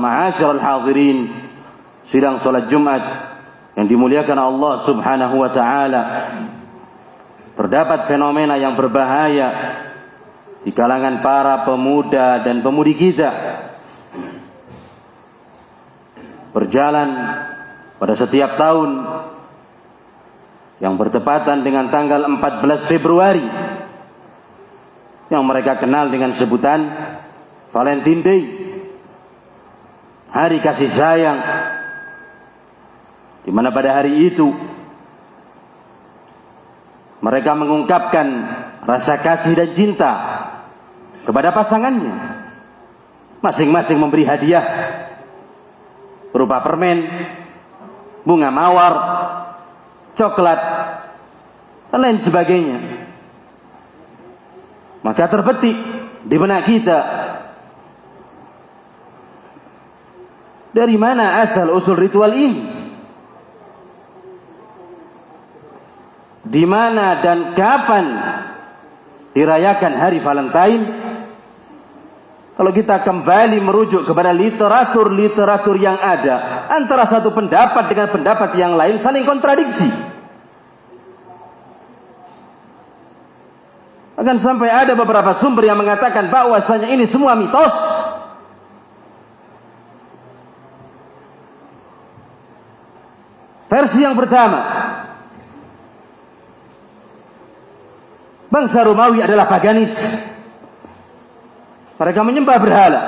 ma'asyiral hadirin, sidang salat Jumat yang dimuliakan Allah Subhanahu wa taala, terdapat fenomena yang berbahaya di kalangan para pemuda dan pemudi kita. Berjalan pada setiap tahun yang bertepatan dengan tanggal 14 Februari yang mereka kenal dengan sebutan Valentine Day, hari kasih sayang, di mana pada hari itu mereka mengungkapkan rasa kasih dan cinta kepada pasangannya. Masing-masing memberi hadiah berupa permen, bunga mawar, coklat, dan lain sebagainya. Maka terbetik di benak kita, dari mana asal usul ritual ini? Di mana dan kapan dirayakan hari Valentine? Kalau kita kembali merujuk kepada literatur yang ada, antara satu pendapat dengan pendapat yang lain saling kontradiksi. Akan sampai ada beberapa sumber yang mengatakan bahwasanya ini semua mitos. Versi yang pertama, bangsa Romawi adalah paganis. Mereka menyembah berhala.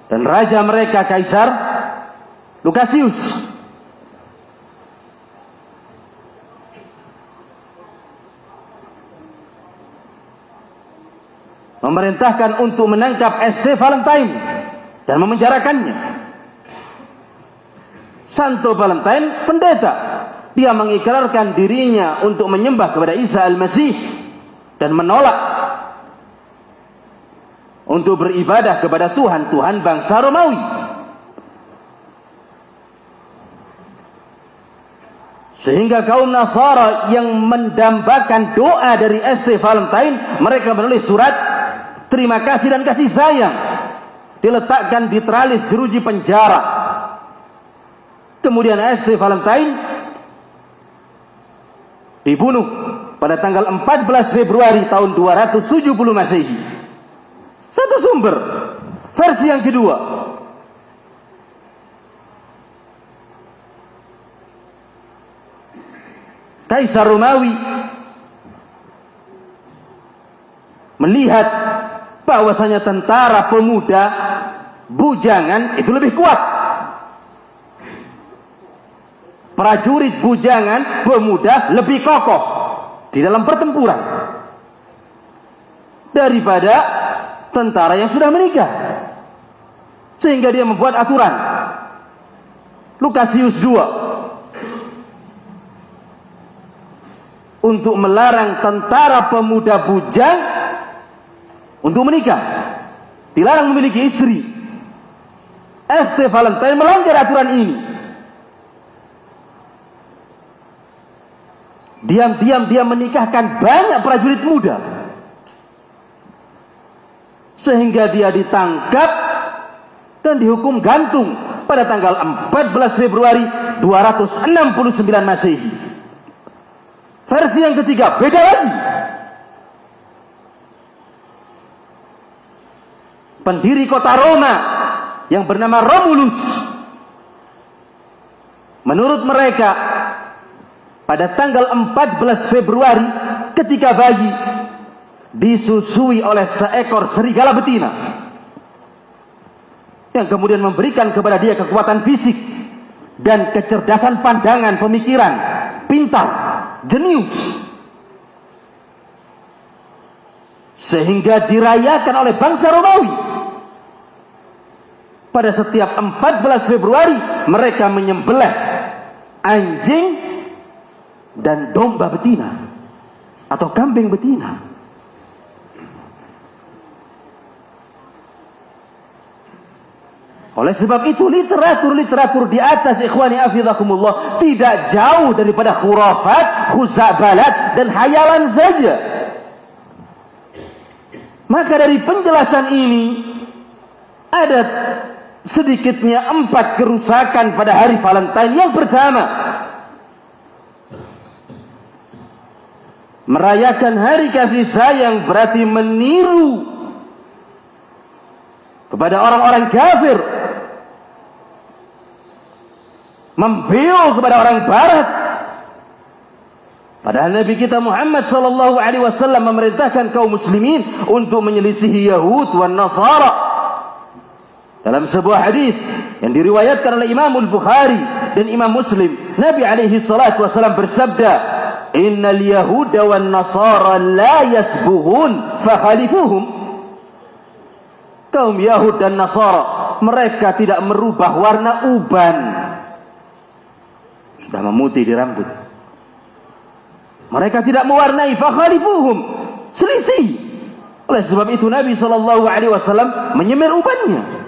Dan raja mereka Kaisar Lucius memerintahkan untuk menangkap St. Valentine dan memenjarakannya. Santo Valentine pendeta, dia mengikrarkan dirinya untuk menyembah kepada Isa Al-Masih dan menolak untuk beribadah kepada Tuhan bangsa Romawi. Sehingga kaum Nasara yang mendambakan doa dari St. Valentine, mereka menulis surat terima kasih dan kasih sayang, diletakkan di teralis jeruji penjara. Kemudian St. Valentine dibunuh pada tanggal 14 Februari tahun 270 Masehi. Satu sumber. Versi yang kedua, Kaisar Romawi melihat bahwasanya tentara pemuda bujangan itu lebih kuat. Prajurit bujangan pemuda lebih kokoh di dalam pertempuran daripada tentara yang sudah menikah. Sehingga dia membuat aturan Lucius II untuk melarang tentara pemuda bujang untuk menikah, dilarang memiliki istri. St. Valentine melanggar aturan ini. Diam-diam dia menikahkan banyak prajurit muda, sehingga dia ditangkap dan dihukum gantung pada tanggal 14 Februari 269 Masehi. Versi yang ketiga beda lagi. Pendiri kota Roma yang bernama Romulus, menurut mereka pada tanggal 14 Februari ketika bayi disusui oleh seekor serigala betina yang kemudian memberikan kepada dia kekuatan fisik dan kecerdasan pandangan, pemikiran, pintar, jenius, sehingga dirayakan oleh bangsa Romawi. Pada setiap 14 Februari mereka menyembelih anjing dan domba betina atau kambing betina. Oleh sebab itu literatur di atas, ikhwani afidakumullah, tidak jauh daripada khurafat, khuzabalat dan hayalan saja. Maka dari penjelasan ini ada sedikitnya 4 kerusakan pada hari Valentine. Yang pertama, merayakan hari kasih sayang berarti meniru kepada orang-orang kafir, membeo kepada orang barat. Padahal Nabi kita Muhammad sallallahu alaihi wasallam memerintahkan kaum muslimin untuk menyelisihi Yahud dan Nasara. Dalam sebuah hadis yang diriwayatkan oleh Imam Al-Bukhari dan Imam Muslim, Nabi alaihi salatu wasallam bersabda, "Innal Yahuda wan Nasara la yasbuhun fakhalifuhum." Kaum Yahud dan Nasara, mereka tidak merubah warna uban. Sudah memutih di rambut, mereka tidak mewarnai, fakhalifuhum, selisih. Oleh sebab itu Nabi sallallahu alaihi wasallam menyemir ubannya.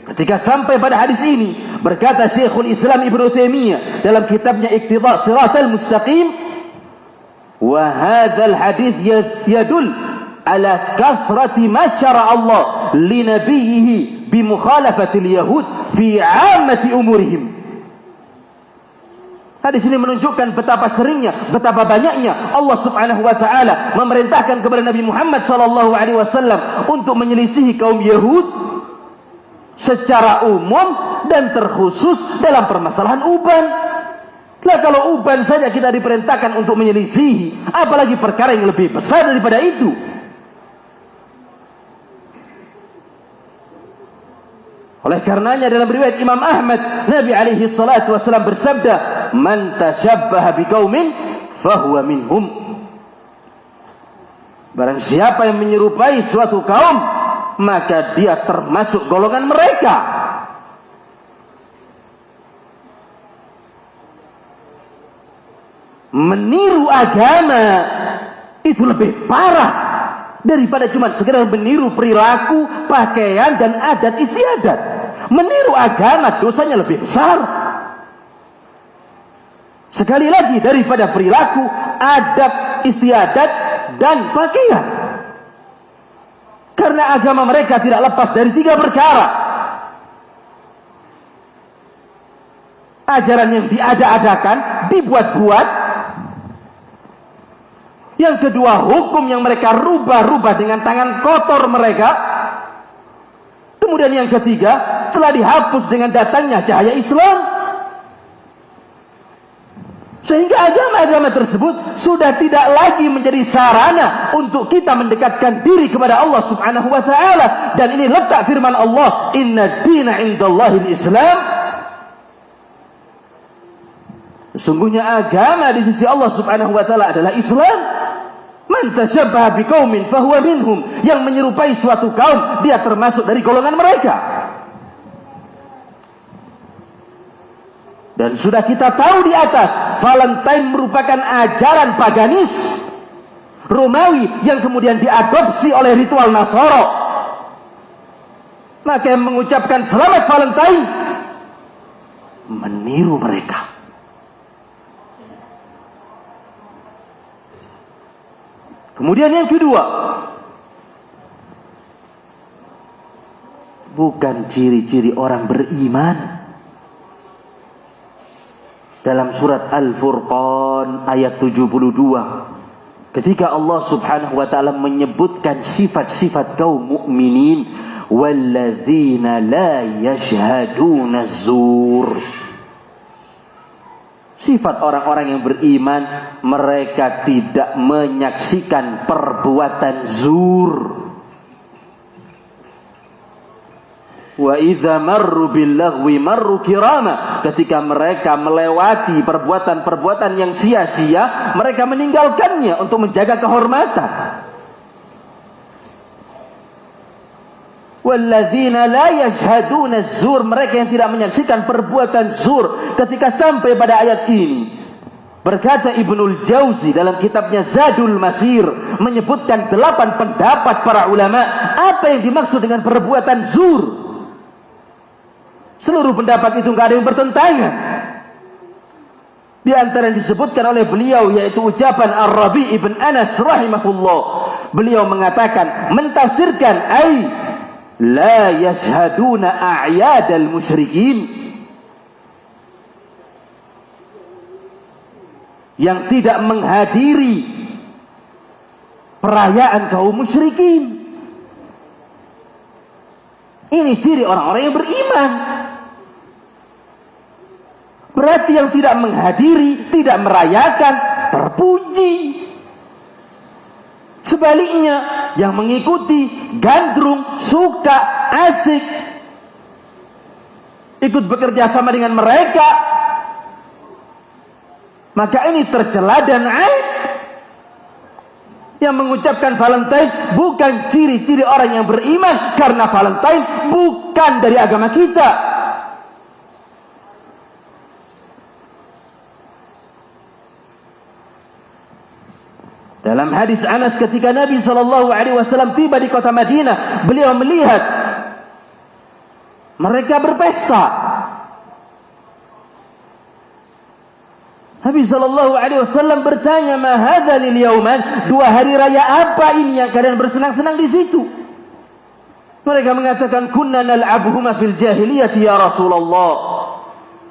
Ketika sampai pada hadis ini, berkata Syekhul Islam Ibnu Taimiyah dalam kitabnya Iqtida' Shiratal Mustaqim, wa hadzal hadits yadul ala kathrati ma syara Allah li nabiyhi bi mukhalafatil yahud fi 'ammati umurihim. Hadis ini menunjukkan betapa seringnya, betapa banyaknya Allah Subhanahu wa taala memerintahkan kepada Nabi Muhammad sallallahu alaihi wasallam untuk menyelisihi kaum Yahud secara umum dan terkhusus dalam permasalahan uban. Lah kalau uban saja kita diperintahkan untuk menyelisihi, apalagi perkara yang lebih besar daripada itu. Oleh karenanya dalam riwayat Imam Ahmad, Nabi alaihi salatu wasallam bersabda, "Man tashabbaha biqaumin fahuwa minhum." Barang siapa yang menyerupai suatu kaum, maka dia termasuk golongan mereka. Meniru agama itu lebih parah daripada cuma sekedar meniru perilaku, pakaian dan adat istiadat. Meniru agama dosanya lebih besar. Sekali lagi, daripada perilaku, adat istiadat dan pakaian. Karena agama mereka tidak lepas dari 3 perkara. Ajaran yang diada-adakan, dibuat-buat. Yang kedua, hukum yang mereka rubah-rubah dengan tangan kotor mereka. Kemudian yang ketiga, telah dihapus dengan datangnya cahaya Islam. Sehingga agama-agama tersebut sudah tidak lagi menjadi sarana untuk kita mendekatkan diri kepada Allah Subhanahu wa taala. Dan ini letak firman Allah, "Inna dina indallahil Islam." Sesungguhnya agama di sisi Allah Subhanahu wa taala adalah Islam. Man tashabbaha biqaumin fahuwa minhum. Yang menyerupai suatu kaum, dia termasuk dari golongan mereka. Dan sudah kita tahu di atas, Valentine merupakan ajaran paganis Romawi yang kemudian diadopsi oleh ritual Nasara. Maka yang mengucapkan selamat Valentine meniru mereka. Kemudian yang kedua, bukan ciri-ciri orang beriman. Dalam surat Al-Furqan ayat 72, ketika Allah Subhanahu wa taala menyebutkan sifat-sifat kaum mukminin, walladzina la yashhaduna zur. Sifat orang-orang yang beriman, mereka tidak menyaksikan perbuatan zur. Wa idza marru bil lagwi marru kirama. Ketika mereka melewati perbuatan-perbuatan yang sia-sia, mereka meninggalkannya untuk menjaga kehormatan. Walladzina la yashhaduna zur, mereka yang tidak menyaksikan perbuatan zur. Ketika sampai pada ayat ini, berkata Ibnul Jauzi dalam kitabnya Zadul Masir, menyebutkan 8 pendapat para ulama apa yang dimaksud dengan perbuatan zur. Seluruh pendapat itu enggak ada yang bertentangan. Di antara yang disebutkan oleh beliau yaitu ucapan Ar-Rabi' ibn Anas rahimahullah. Beliau mengatakan, mentafsirkan ai la yashhaduna a'yadal musyrikin, yang tidak menghadiri perayaan kaum musyrikin. Ini ciri orang-orang yang beriman. Berarti yang tidak menghadiri, tidak merayakan, terpuji. Sebaliknya, yang mengikuti, gandrung, suka, asik, ikut bekerja sama dengan mereka, maka ini tercela dan aib. Yang mengucapkan Valentine bukan ciri-ciri orang yang beriman, karena Valentine bukan dari agama kita. Dalam hadis Anas, ketika Nabi SAW tiba di kota Madinah, beliau melihat mereka berpesta. Nabi SAW bertanya, "Ma hadza lil yauman?" 2 hari raya apa ini yang kalian bersenang-senang di situ? Mereka mengatakan, "Kunna nal'abuhuma fil jahiliyati ya Rasulullah."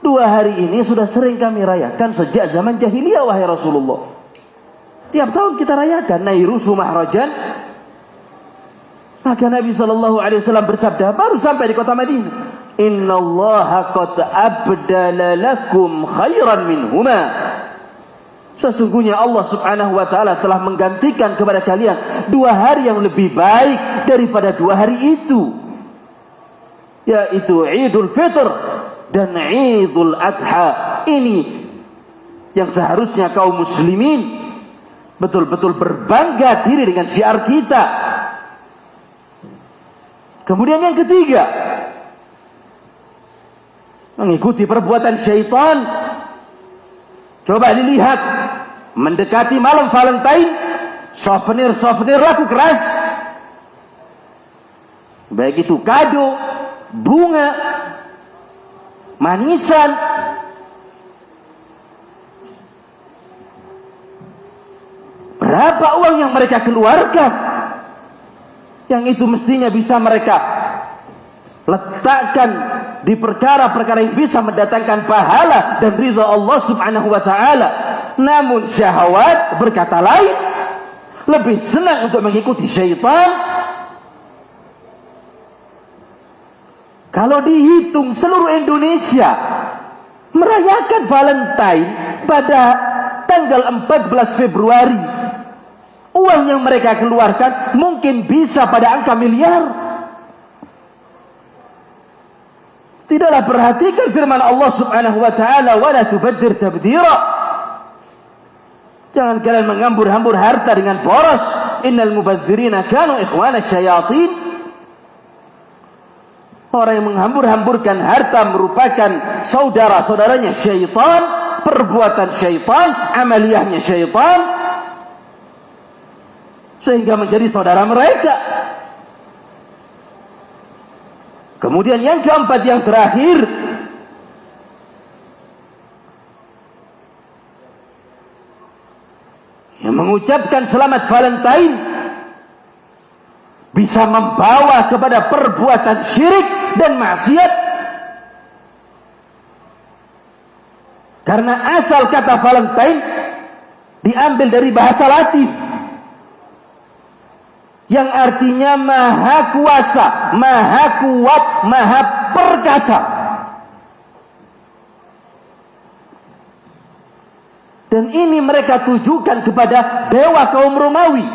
2 hari ini sudah sering kami rayakan sejak zaman jahiliyah wahai Rasulullah. Tiap tahun kita rayakan Nairusu Mahrajan. Maka Nabi SAW bersabda baru sampai di kota Madinah, "Inna Allah qad abdala lakum khairan minhuma." Sesungguhnya Allah Subhanahu wa taala telah menggantikan kepada kalian 2 hari yang lebih baik daripada 2 hari itu, yaitu Idul Fitr dan Idul Adha. Ini yang seharusnya kaum muslimin betul-betul berbangga diri dengan syiar kita. Kemudian yang ketiga, mengikuti perbuatan syaitan. Coba dilihat, mendekati malam Valentine, souvenir laku keras, baik itu kado, bunga, manisan. Berapa uang yang mereka keluarkan, yang itu mestinya bisa mereka letakkan di perkara-perkara yang bisa mendatangkan pahala dan ridha Allah Subhanahu wa taala. Namun syahwat berkata lain, lebih senang untuk mengikuti syaitan. Kalau dihitung seluruh Indonesia merayakan Valentine pada tanggal 14 Februari, uang yang mereka keluarkan mungkin bisa pada angka miliar. Tidaklah perhatikan firman Allah Subhanahu wa taala, "Wa la tubadzir tabdzira." Jangan kalian menghambur-hambur harta dengan boros. Innal mubadzirina kanu ikhwana syayatin. Orang yang menghambur-hamburkan harta merupakan saudara-saudaranya syaitan, perbuatan syaitan, amaliyahnya syaitan, sehingga menjadi saudara mereka. Kemudian yang keempat, yang terakhir, yang mengucapkan selamat Valentine bisa membawa kepada perbuatan syirik dan maksiat. Karena asal kata Valentine diambil dari bahasa Latin yang artinya maha kuasa, maha kuat, maha perkasa. Dan ini mereka tujukan kepada dewa kaum Romawi,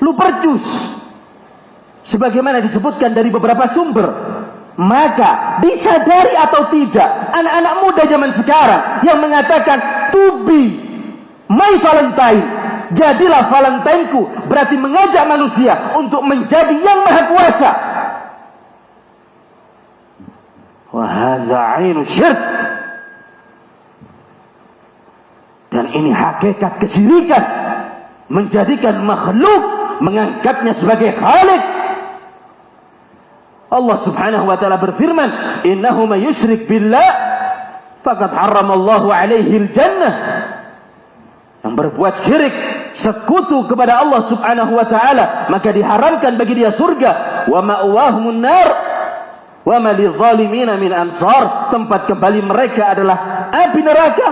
Lupercus, sebagaimana disebutkan dari beberapa sumber. Maka disadari atau tidak, anak-anak muda zaman sekarang yang mengatakan to be my Valentine, jadilah Valentineku, berarti mengajak manusia untuk menjadi yang maha kuasa. Wa hadza 'ainu syirk. Dan ini hakikat kesyirikan, menjadikan makhluk, mengangkatnya sebagai khalik. Allah Subhanahu wa taala berfirman, "Innahu may yusyrik billah faqad harramallahu alaihi al-jannah. Yang berbuat syirik, sekutu kepada Allah subhanahu wa ta'ala, maka diharamkan bagi dia surga. Wa ma'wahumun nar wa ma lidh-dhalimina min ansar. Tempat kembali mereka adalah api neraka,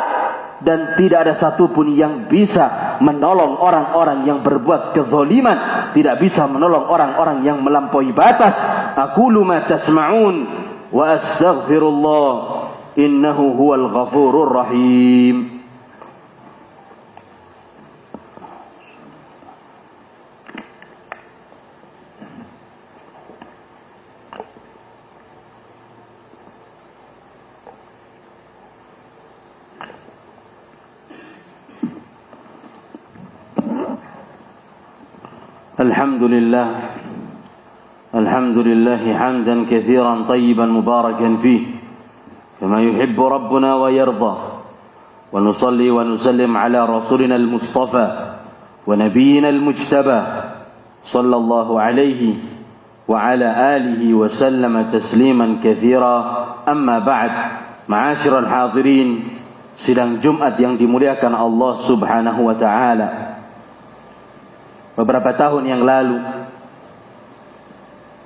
dan tidak ada satupun yang bisa menolong orang-orang yang berbuat kezaliman, tidak bisa menolong orang-orang yang melampaui batas. Aqulu ma tasma'un wa astaghfirullah innahu huwal ghafurur rahim. الحمد لله حمدا كثيرا طيبا مباركا فيه كما يحب ربنا ويرضى ونصلي ونسلم على رسولنا المصطفى ونبينا المجتبى صلى الله عليه وعلى آله وسلم تسليما كثيرا. أما بعد, معاشر الحاضرين, sidang Jumat yang dimuliakan Allah subhanahu wa ta'ala. Beberapa tahun yang lalu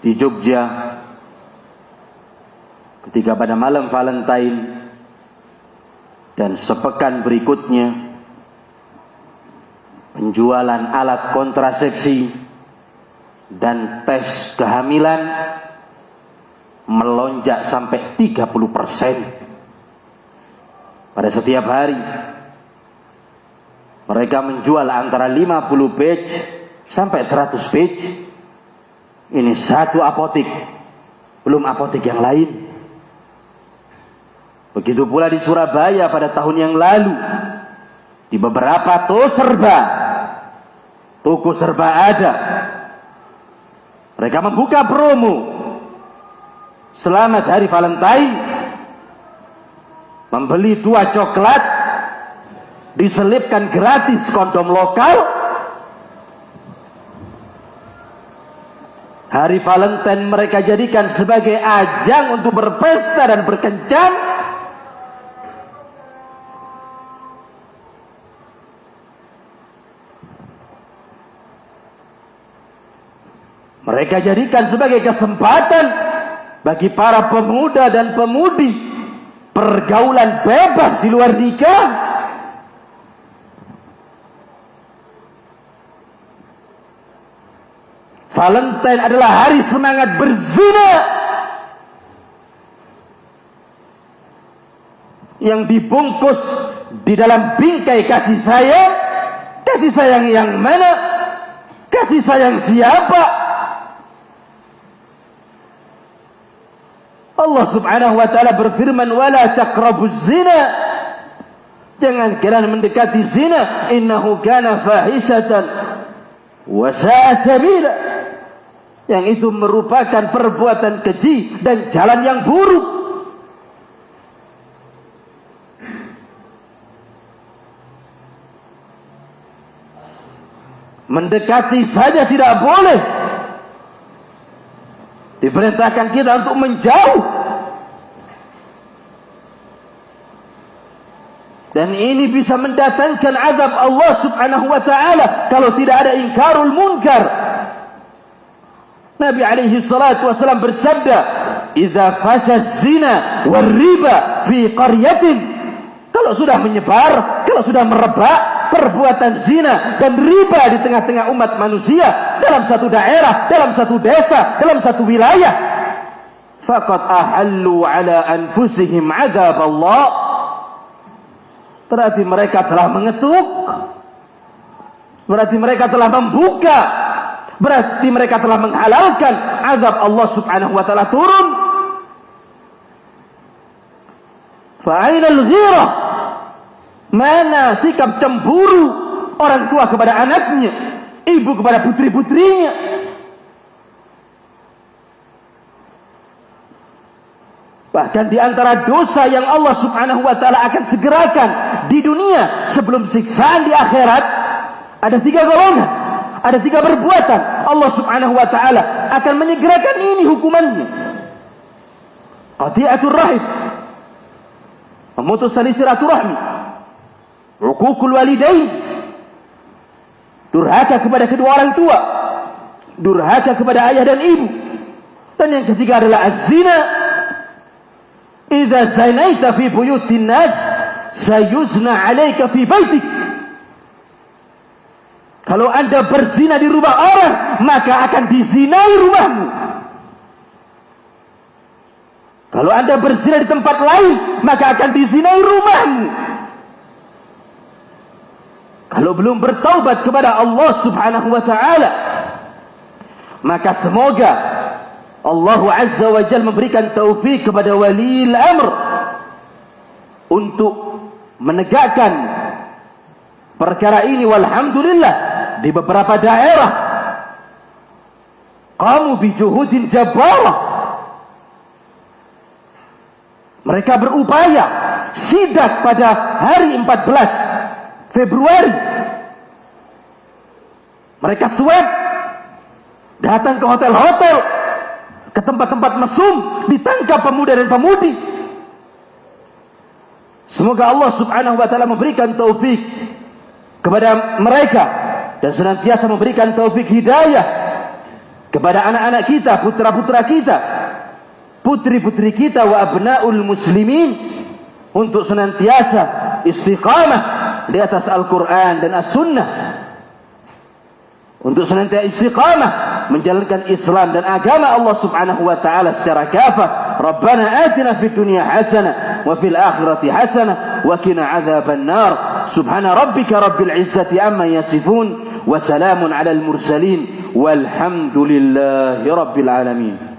di Jogja, ketika pada malam Valentine dan sepekan berikutnya, penjualan alat kontrasepsi dan tes kehamilan melonjak sampai 30% pada setiap hari. Mereka menjual antara 50 page sampai 100 page. Ini satu apotik, belum apotik yang lain. Begitu pula di Surabaya pada tahun yang lalu, di beberapa toko serba ada. Mereka membuka promo selamat hari Valentine. Membeli 2 coklat diselipkan gratis kondom lokal. Hari Valentine mereka jadikan sebagai ajang untuk berpesta dan berkencan. Mereka jadikan sebagai kesempatan bagi para pemuda dan pemudi pergaulan bebas di luar nikah. Valentine adalah hari semangat berzina yang dibungkus di dalam bingkai kasih sayang. Kasih sayang yang mana? Kasih sayang siapa? Allah subhanahu wa ta'ala berfirman, wala taqrabuz zina, jangan kalian mendekati zina, innahu kana fahishatan wa sa'a sabila, yang itu merupakan perbuatan keji dan jalan yang buruk. Mendekati saja tidak boleh. Diperintahkan kita untuk menjauh. Dan ini bisa mendatangkan azab Allah subhanahu wa ta'ala kalau tidak ada ingkarul munkar. Nabi alaihi salatu wasallam bersabda, "Idza fasha zina war riba fi qaryatin." Kalau sudah menyebar, kalau sudah merebak perbuatan zina dan riba di tengah-tengah umat manusia, dalam satu daerah, dalam satu desa, dalam satu wilayah, faqad ahallu ala anfusihim azab Allah. Berarti mereka telah mengetuk, berarti mereka telah membuka, berarti mereka telah menghalalkan azab Allah subhanahu wa ta'ala turun. Fa'ainal ghirah, mana sikap cemburu orang tua kepada anaknya, ibu kepada putri-putrinya? Bahkan di antara dosa yang Allah subhanahu wa ta'ala akan segerakan di dunia sebelum siksaan di akhirat, ada 3 golongan, ada 3 perbuatan. Allah subhanahu wa ta'ala akan menyegerakan ini hukumannya. Qati'atul rahim, memutus tali silaturahmi, uququl walidain, durhaka kepada kedua orang tua, durhaka kepada ayah dan ibu. Dan yang ketiga adalah az-zina. Idza zanaita fi buyutin nas sayuzna 'alaika fi baitik. Kalau anda berzina di rumah orang, maka akan dizinai rumahmu. Kalau anda berzina di tempat lain, maka akan dizinai rumahmu. Kalau belum bertaubat kepada Allah Subhanahu wa taala, maka semoga Allah Azza wa Jalla memberikan taufik kepada waliul amr untuk menegakkan perkara ini. Walhamdulillah, di beberapa daerah qamu bi juhudin jabbarah. Mereka berupaya sidak pada hari 14 Februari. Mereka swab, datang ke hotel-hotel, ke tempat-tempat mesum, ditangkap pemuda dan pemudi. Semoga Allah Subhanahu wa taala memberikan taufik kepada mereka dan senantiasa memberikan taufik hidayah kepada anak-anak kita, putra-putra kita, putri-putri kita, wa abnaul muslimin, untuk senantiasa istiqamah di atas Al-Quran dan As-Sunnah, untuk senantiasa istiqamah menjalankan Islam dan agama Allah Subhanahu wa taala secara kafah. Rabbana atina fid dunya hasanah wa fil akhirati hasanah wa qina adzaban nar. Subhana rabbika rabbil izzati amma yasifun wa salamun alal mursalin walhamdulillahi rabbil alamin.